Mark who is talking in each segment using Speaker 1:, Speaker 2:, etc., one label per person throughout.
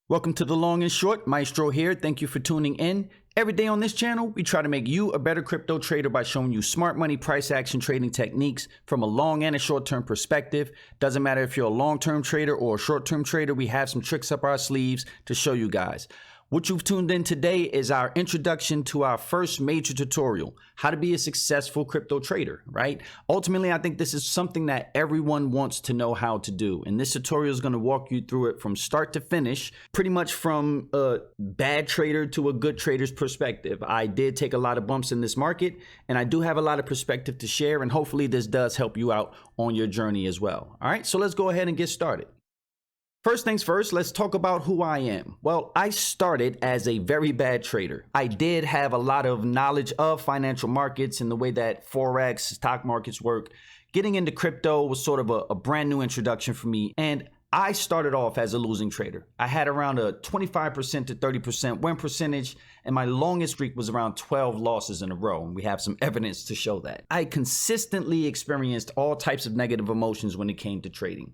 Speaker 1: Welcome to The Long and Short. Maestro here. Thank you for tuning in. Every day on this channel, we try to make you a better crypto trader by showing you smart money price action trading techniques from a long and a short-term perspective. Doesn't matter if you're a long-term trader or a short-term trader, we have some tricks up our sleeves to show you guys. What you've tuned in today is our introduction to our first major tutorial, how to be a successful crypto trader, right? Ultimately, I think this is something that everyone wants to know how to do. And this tutorial is going to walk you through it from start to finish, pretty much from a bad trader to a good trader's perspective. I did take a lot of bumps in this market, and I do have a lot of perspective to share, and hopefully this does help you out on your journey as well. All right, so let's go ahead and get started. First things first, let's talk about who I am. Well, I started as a very bad trader. I did have a lot of knowledge of financial markets and the way that Forex, stock markets work. Getting into crypto was sort of a brand new introduction for me. And I started off as a losing trader. I had around a 25% to 30% win percentage, and my longest streak was around 12 losses in a row. And we have some evidence to show that. I consistently experienced all types of negative emotions when it came to trading.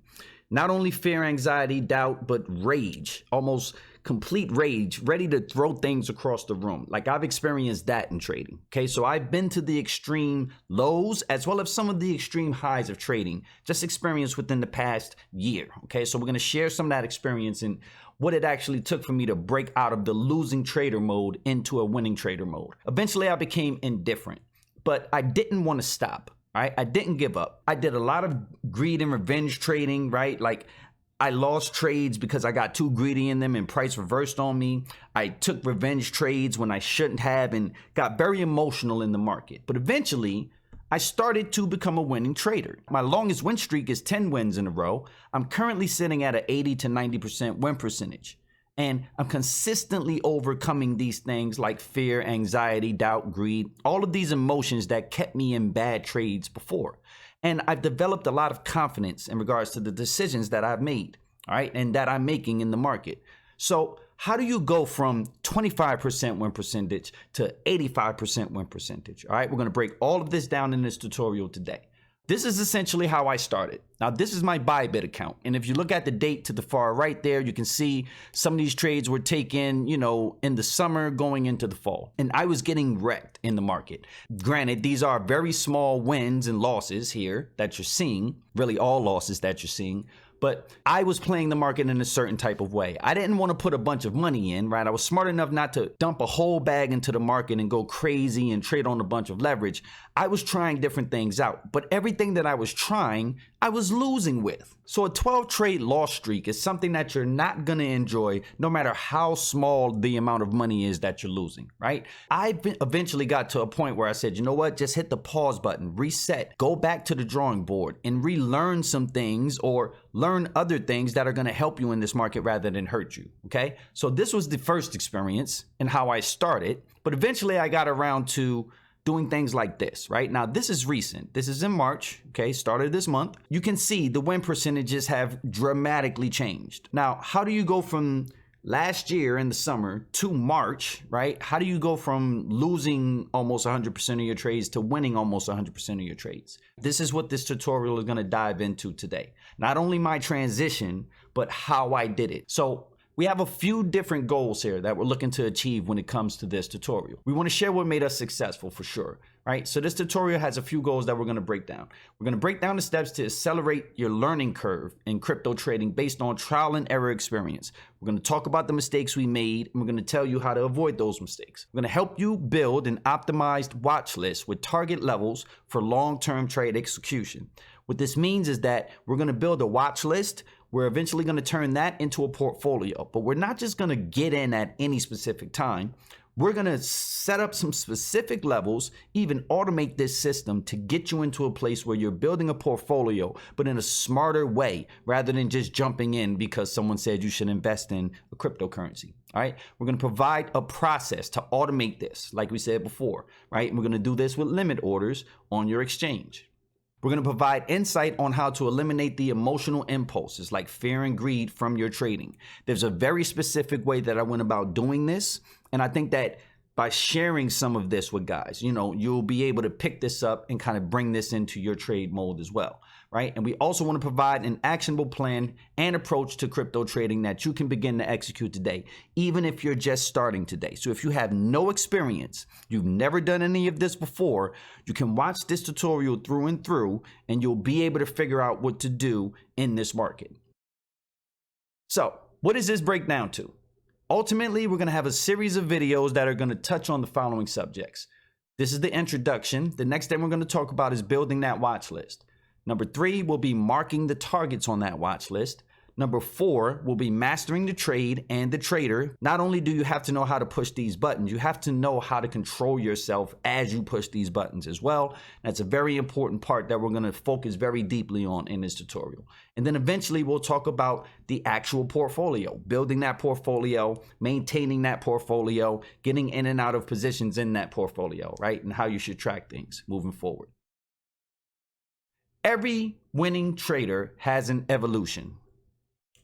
Speaker 1: Not only fear, anxiety, doubt, but rage, almost complete rage, ready to throw things across the room. Like I've experienced that in trading. Okay, so I've been to the extreme lows as well as some of the extreme highs of trading, just experienced within the past year. Okay, so we're going to share some of that experience and what it actually took for me to break out of the losing trader mode into a winning trader mode. Eventually, I became indifferent, but I didn't want to stop. Right? I didn't give up. I did a lot of greed and revenge trading, right? Like I lost trades because I got too greedy in them and price reversed on me. I took revenge trades when I shouldn't have and got very emotional in the market. But eventually, I started to become a winning trader. My longest win streak is 10 wins in a row. I'm currently sitting at an 80 to 90% win percentage. And I'm consistently overcoming these things like fear, anxiety, doubt, greed, all of these emotions that kept me in bad trades before. And I've developed a lot of confidence in regards to the decisions that I've made, all right, and that I'm making in the market. So how do you go from 25% win percentage to 85% win percentage? All right, we're going to break all of this down in this tutorial today. This is essentially how I started. Now, this is my Bybit account. And if you look at the date to the far right there, you can see some of these trades were taken, in the summer going into the fall. And I was getting wrecked in the market. Granted, these are very small wins and losses here that you're seeing, really all losses that you're seeing. But I was playing the market in a certain type of way. I didn't want to put a bunch of money in, right? I was smart enough not to dump a whole bag into the market and go crazy and trade on a bunch of leverage. I was trying different things out, but everything that I was trying, I was losing with. So a 12 trade loss streak is something that you're not going to enjoy no matter how small the amount of money is that you're losing, right? I eventually got to a point where I said, you know what, just hit the pause button, reset, go back to the drawing board and relearn some things or learn other things that are going to help you in this market rather than hurt you, okay? So this was the first experience and how I started, but eventually I got around to doing things like this, right? Now, this is recent. This is in March, okay? Started this month. You can see the win percentages have dramatically changed. Now, how do you go from last year in the summer to March, right? How do you go from losing almost 100% of your trades to winning almost 100% of your trades? This is what this tutorial is going to dive into today. Not only my transition, but how I did it. So we have a few different goals here that we're looking to achieve when it comes to this tutorial. We want to share what made us successful for sure, right? So this tutorial has a few goals that we're going to break down. We're going to break down the steps to accelerate your learning curve in crypto trading based on trial and error experience. We're going to talk about the mistakes we made, and we're going to tell you how to avoid those mistakes. We're going to help you build an optimized watch list with target levels for long-term trade execution. What this means is that we're going to build a watch list. We're eventually going to turn that into a portfolio, but we're not just going to get in at any specific time. We're going to set up some specific levels, even automate this system to get you into a place where you're building a portfolio, but in a smarter way, rather than just jumping in because someone said you should invest in a cryptocurrency. All right. We're going to provide a process to automate this, like we said before, right? And we're going to do this with limit orders on your exchange. We're going to provide insight on how to eliminate the emotional impulses like fear and greed from your trading. There's a very specific way that I went about doing this. And I think that by sharing some of this with guys, you'll be able to pick this up and kind of bring this into your trade mode as well. right? And we also want to provide an actionable plan and approach to crypto trading that you can begin to execute today, even if you're just starting today. So if you have no experience, you've never done any of this before, you can watch this tutorial through and through, and you'll be able to figure out what to do in this market. So what does this break down to? Ultimately, we're going to have a series of videos that are going to touch on the following subjects. This is the introduction. The next thing we're going to talk about is building that watch list. Number 3 will be marking the targets on that watch list. Number 4 will be mastering the trade and the trader. Not only do you have to know how to push these buttons, you have to know how to control yourself as you push these buttons as well. That's a very important part that we're going to focus very deeply on in this tutorial. And then eventually we'll talk about the actual portfolio, building that portfolio, maintaining that portfolio, getting in and out of positions in that portfolio, right? And how you should track things moving forward. Every winning trader has an evolution.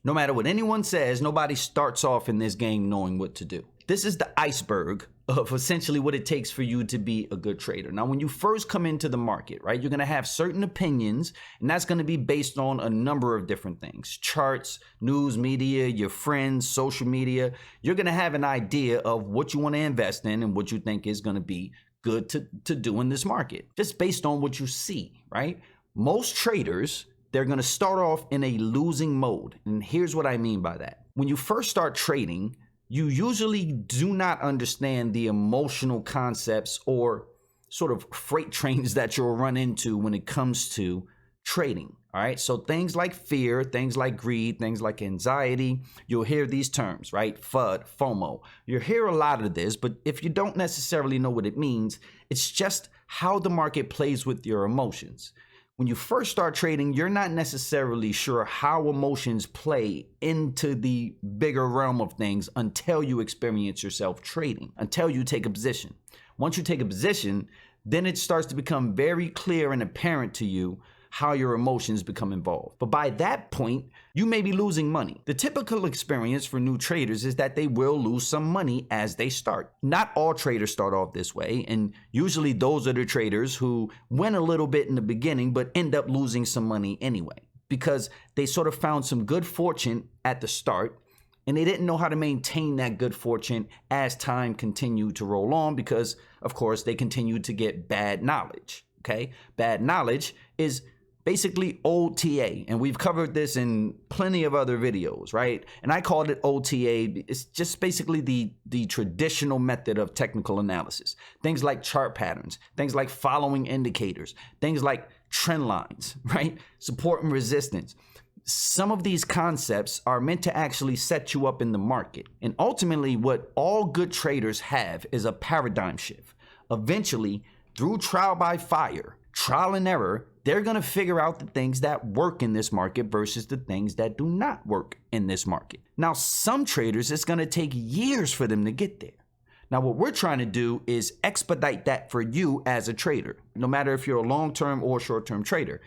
Speaker 1: No matter what anyone says, nobody starts off in this game knowing what to do. This is the iceberg of essentially what it takes for you to be a good trader. Now, when you first come into the market, right, you're going to have certain opinions, and that's going to be based on a number of different things. Charts, news media, your friends, social media. You're going to have an idea of what you want to invest in and what you think is going to be good to do in this market, just based on what you see, right? Most traders, they're going to start off in a losing mode. And here's what I mean by that. When you first start trading, you usually do not understand the emotional concepts or sort of freight trains that you'll run into when it comes to trading. All right. So things like fear, things like greed, things like anxiety, you'll hear these terms, right? FUD, FOMO. You'll hear a lot of this, but if you don't necessarily know what it means, it's just how the market plays with your emotions. When you first start trading, you're not necessarily sure how emotions play into the bigger realm of things until you experience yourself trading, until you take a position. Once you take a position, then it starts to become very clear and apparent to you how your emotions become involved. But by that point, you may be losing money. The typical experience for new traders is that they will lose some money as they start. Not all traders start off this way, and usually those are the traders who win a little bit in the beginning but end up losing some money anyway, because they sort of found some good fortune at the start and they didn't know how to maintain that good fortune as time continued to roll on, because of course they continued to get bad knowledge. Okay, bad knowledge is basically OTA, and we've covered this in plenty of other videos, right? And I called it OTA. It's just basically the traditional method of technical analysis. Things like chart patterns, things like following indicators, things like trend lines, right? Support and resistance. Some of these concepts are meant to actually set you up in the market. And ultimately, what all good traders have is a paradigm shift. Eventually, through trial by fire, trial and error, they're going to figure out the things that work in this market versus the things that do not work in this market. Now, some traders, it's going to take years for them to get there. Now, what we're trying to do is expedite that for you as a trader, no matter if you're a long-term or short-term trader.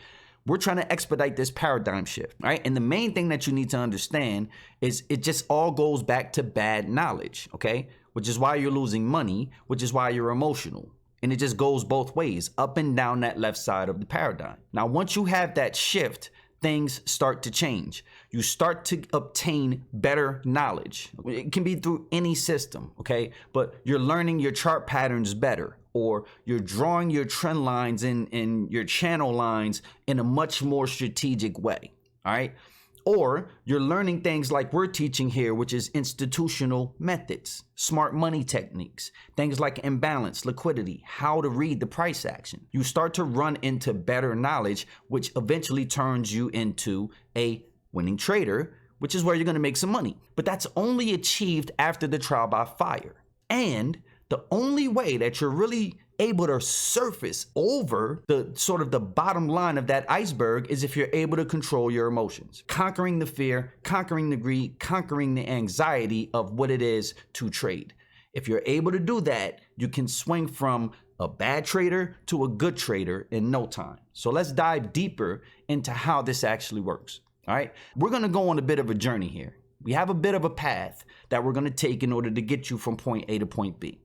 Speaker 1: We're trying to expedite this paradigm shift, right? And the main thing that you need to understand is it just all goes back to bad knowledge, okay? Which is why you're losing money, which is why you're emotional. And it just goes both ways, up and down that left side of the paradigm. Now, once you have that shift, things start to change. You start to obtain better knowledge. It can be through any system, okay? But you're learning your chart patterns better, or you're drawing your trend lines and your channel lines in a much more strategic way, all right? Or you're learning things like we're teaching here, which is institutional methods, smart money techniques, things like imbalance, liquidity, how to read the price action. You start to run into better knowledge, which eventually turns you into a winning trader, which is where you're going to make some money. But that's only achieved after the trial by fire. And the only way that you're really able to surface over the sort of the bottom line of that iceberg is if you're able to control your emotions, conquering the fear, conquering the greed, conquering the anxiety of what it is to trade. If you're able to do that, you can swing from a bad trader to a good trader in no time. So let's dive deeper into how this actually works. All right, we're going to go on a bit of a journey here. We have a bit of a path that we're going to take in order to get you from point A to point B.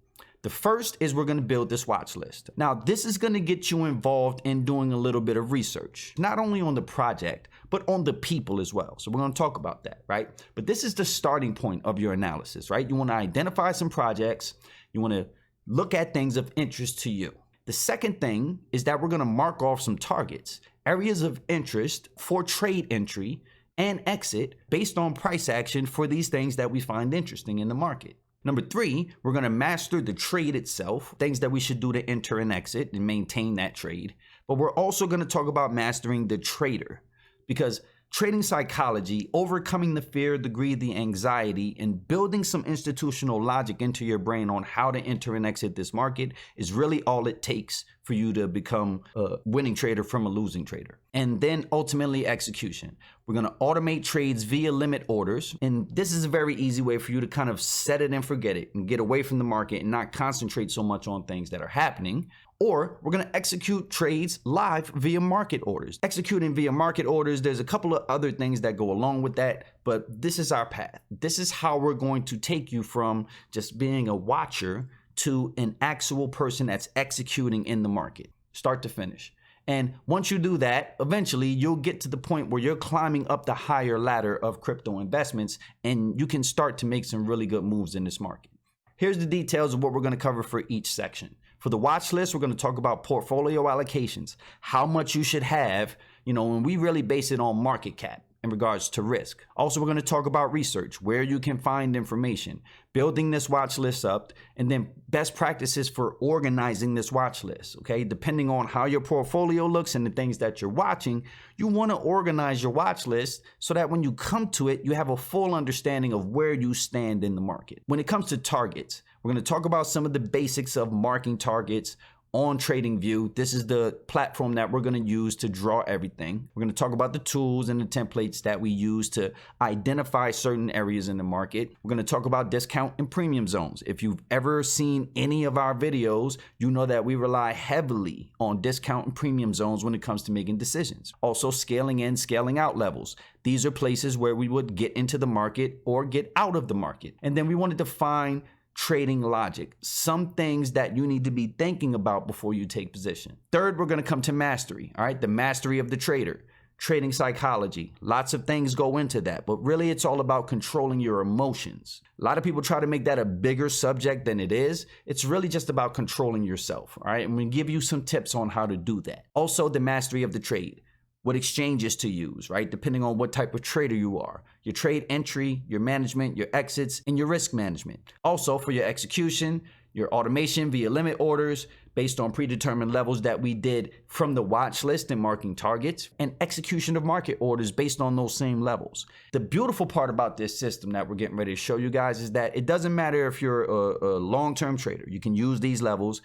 Speaker 1: The first is we're going to build this watch list. Now, this is going to get you involved in doing a little bit of research, not only on the project, but on the people as well. So we're going to talk about that, right? But this is the starting point of your analysis, right? You want to identify some projects. You want to look at things of interest to you. The second thing is that we're going to mark off some targets, areas of interest for trade entry and exit based on price action for these things that we find interesting in the market. Number 3, we're going to master the trade itself, things that we should do to enter and exit and maintain that trade. But we're also going to talk about mastering the trader, because trading psychology, overcoming the fear, the greed, the anxiety, and building some institutional logic into your brain on how to enter and exit this market is really all it takes for you to become a winning trader from a losing trader. And then ultimately execution. We're going to automate trades via limit orders. And this is a very easy way for you to kind of set it and forget it and get away from the market and not concentrate so much on things that are happening. Or we're going to execute trades live via market orders. Executing via market orders, there's a couple of other things that go along with that, but this is our path. This is how we're going to take you from just being a watcher to an actual person that's executing in the market, start to finish. And once you do that, eventually you'll get to the point where you're climbing up the higher ladder of crypto investments and you can start to make some really good moves in this market. Here's the details of what we're going to cover for each section. For the watch list, we're going to talk about portfolio allocations, how much you should have, and we really base it on market cap in regards to risk. Also, we're going to talk about research, where you can find information, building this watch list up, and then best practices for organizing this watch list, okay? Depending on how your portfolio looks and the things that you're watching, you want to organize your watch list so that when you come to it, you have a full understanding of where you stand in the market. When it comes to targets, we're going to talk about some of the basics of marking targets on TradingView. This is the platform that we're going to use to draw everything. We're going to talk about the tools and the templates that we use to identify certain areas in the market. We're going to talk about discount and premium zones. If you've ever seen any of our videos, you know that we rely heavily on discount and premium zones when it comes to making decisions. Also, scaling in, scaling out levels. These are places where we would get into the market or get out of the market. And then we want to define trading logic, some things that you need to be thinking about before you take position. Third, we're going to come to mastery, all right? The mastery of the trader, trading psychology. Lots of things go into that, but really it's all about controlling your emotions. A lot of people try to make that a bigger subject than it is. It's really just about controlling yourself, all right? And we give you some tips on how to do that. Also, the mastery of the trade. What exchanges to use, right? Depending on what type of trader you are. Your trade entry, your management, your exits, and your risk management. Also, for your execution, your automation via limit orders based on predetermined levels that we did from the watch list and marking targets, and execution of market orders based on those same levels. The beautiful part about this system that we're getting ready to show you guys is that it doesn't matter if you're a long-term trader. You can use these levels.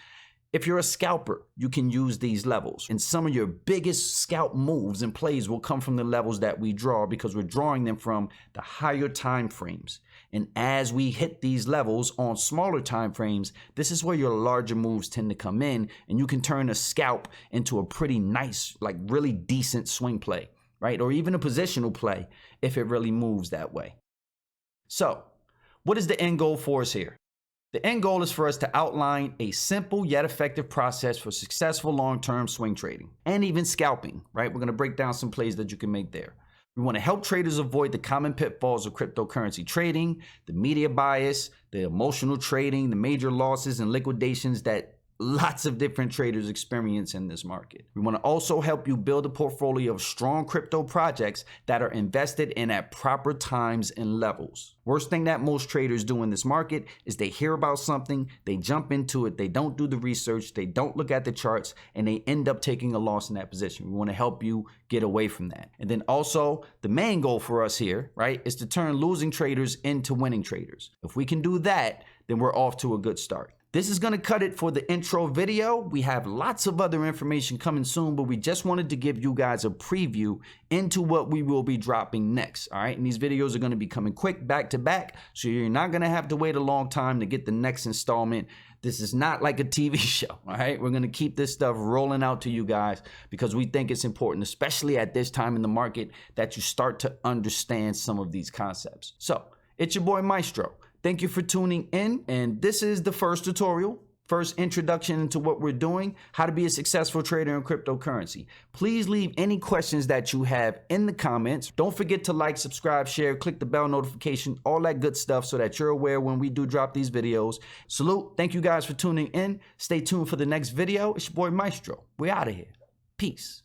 Speaker 1: If you're a scalper, you can use these levels. And some of your biggest scalp moves and plays will come from the levels that we draw because we're drawing them from the higher time frames. And as we hit these levels on smaller time frames, this is where your larger moves tend to come in, and you can turn a scalp into a pretty nice, like really decent swing play, right? Or even a positional play if it really moves that way. So, what is the end goal for us here? The end goal is for us to outline a simple yet effective process for successful long-term swing trading and even scalping, right? We're going to break down some plays that you can make there. We want to help traders avoid the common pitfalls of cryptocurrency trading, the media bias, the emotional trading, the major losses and liquidations that lots of different traders experience in this market. We want to also help you build a portfolio of strong crypto projects that are invested in at proper times and levels. Worst thing that most traders do in this market is they hear about something, they jump into it, they don't do the research, they don't look at the charts, and they end up taking a loss in that position. We want to help you get away from that. And then also, the main goal for us here, right, is to turn losing traders into winning traders. If we can do that, then we're off to a good start. This is going to cut it for the intro video. We have lots of other information coming soon, but we just wanted to give you guys a preview into what we will be dropping next. All right. And these videos are going to be coming quick back to back. So you're not going to have to wait a long time to get the next installment. This is not like a TV show. All right. We're going to keep this stuff rolling out to you guys because we think it's important, especially at this time in the market, that you start to understand some of these concepts. So it's your boy Maestro. Thank you for tuning in, and this is the first tutorial first introduction into what we're doing, how to be a successful trader in cryptocurrency. Please leave any questions that you have in the comments. Don't forget to like, subscribe, share, click the bell notification, all that good stuff so that you're aware when we do drop these videos. Salute. Thank you guys for tuning in. Stay tuned for the next video. It's your boy Maestro. We're out of here. Peace.